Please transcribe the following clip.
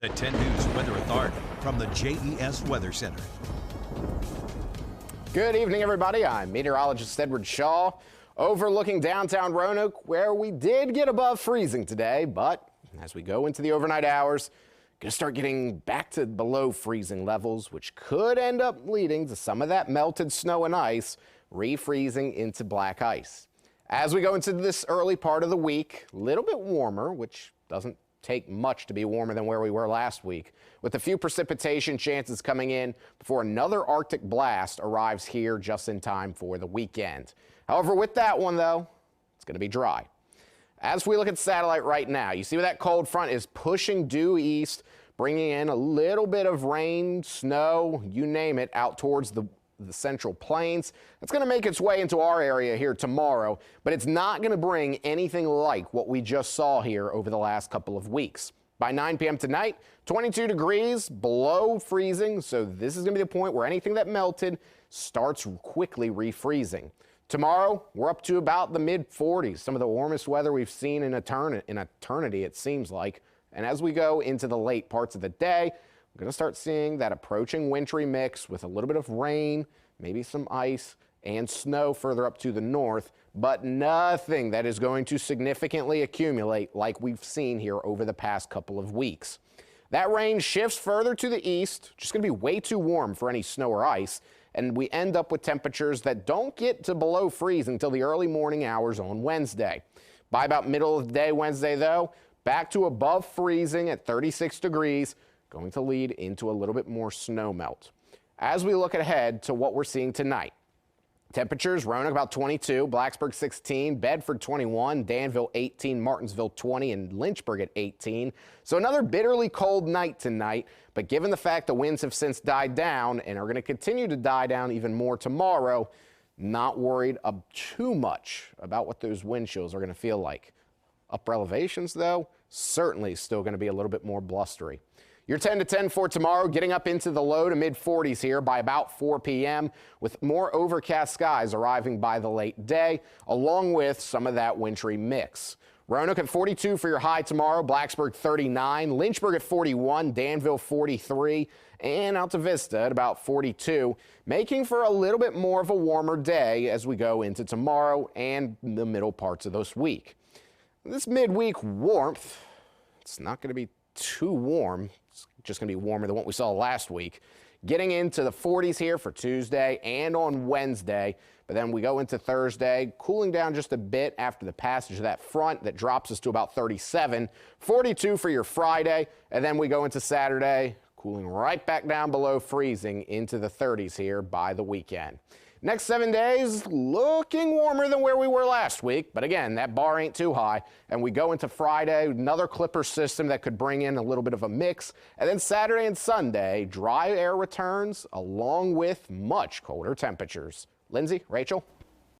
The 10 News Weather Authority from the JES Weather Center. Good evening, everybody. I'm meteorologist Edward Shaw, overlooking downtown Roanoke, where we did get above freezing today, but as we go into the overnight hours, going to start getting back to below freezing levels, which could end up leading to some of that melted snow and ice refreezing into black ice. As we go into this early part of the week, a little bit warmer, which doesn't take much to be warmer than where we were last week, with a few precipitation chances coming in before another Arctic blast arrives here just in time for the weekend. However, with that one, though, it's going to be dry. As we look at satellite right now, you see where that cold front is pushing due east, bringing in a little bit of rain, snow, you name it, out towards the Central Plains. It's going to make its way into our area here tomorrow, but it's not going to bring anything like what we just saw here over the last couple of weeks. By 9 p.m. tonight, 22 degrees below freezing, so this is going to be the point where anything that melted starts quickly refreezing. Tomorrow, we're up to about the mid-40s, some of the warmest weather we've seen in eternity, it seems like. And as we go into the late parts of the day, we're going to start seeing that approaching wintry mix with a little bit of rain, maybe some ice and snow further up to the north, but nothing that is going to significantly accumulate like we've seen here over the past couple of weeks. That rain shifts further to the east, just going to be way too warm for any snow or ice, and we end up with temperatures that don't get to below freeze until the early morning hours on Wednesday. By about middle of the day Wednesday, though, back to above freezing at 36 degrees, going to lead into a little bit more snow melt. As we look ahead to what we're seeing tonight, temperatures, Roanoke about 22, Blacksburg 16, Bedford 21, Danville 18, Martinsville 20, and Lynchburg at 18. So another bitterly cold night tonight, but given the fact the winds have since died down and are going to continue to die down even more tomorrow, not worried too much about what those wind chills are going to feel like. Upper elevations, though, certainly still going to be a little bit more blustery. Your 10 to 10 for tomorrow, getting up into the low to mid 40s here by about 4 p.m. with more overcast skies arriving by the late day, along with some of that wintry mix. Roanoke at 42 for your high tomorrow, Blacksburg 39, Lynchburg at 41, Danville 43, and Alta Vista at about 42, making for a little bit more of a warmer day as we go into tomorrow and the middle parts of this week. This midweek warmth, it's not going to be too warm. It's just going to be warmer than what we saw last week. Getting into the 40s here for Tuesday and on Wednesday, but then we go into Thursday, cooling down just a bit after the passage of that front that drops us to about 37, 42 for your Friday, and then we go into Saturday, cooling right back down below freezing into the 30s here by the weekend. Next 7 days, looking warmer than where we were last week, but again, that bar ain't too high. And we go into Friday, another Clipper system that could bring in a little bit of a mix. And then Saturday and Sunday, dry air returns along with much colder temperatures. Lindsay, Rachel?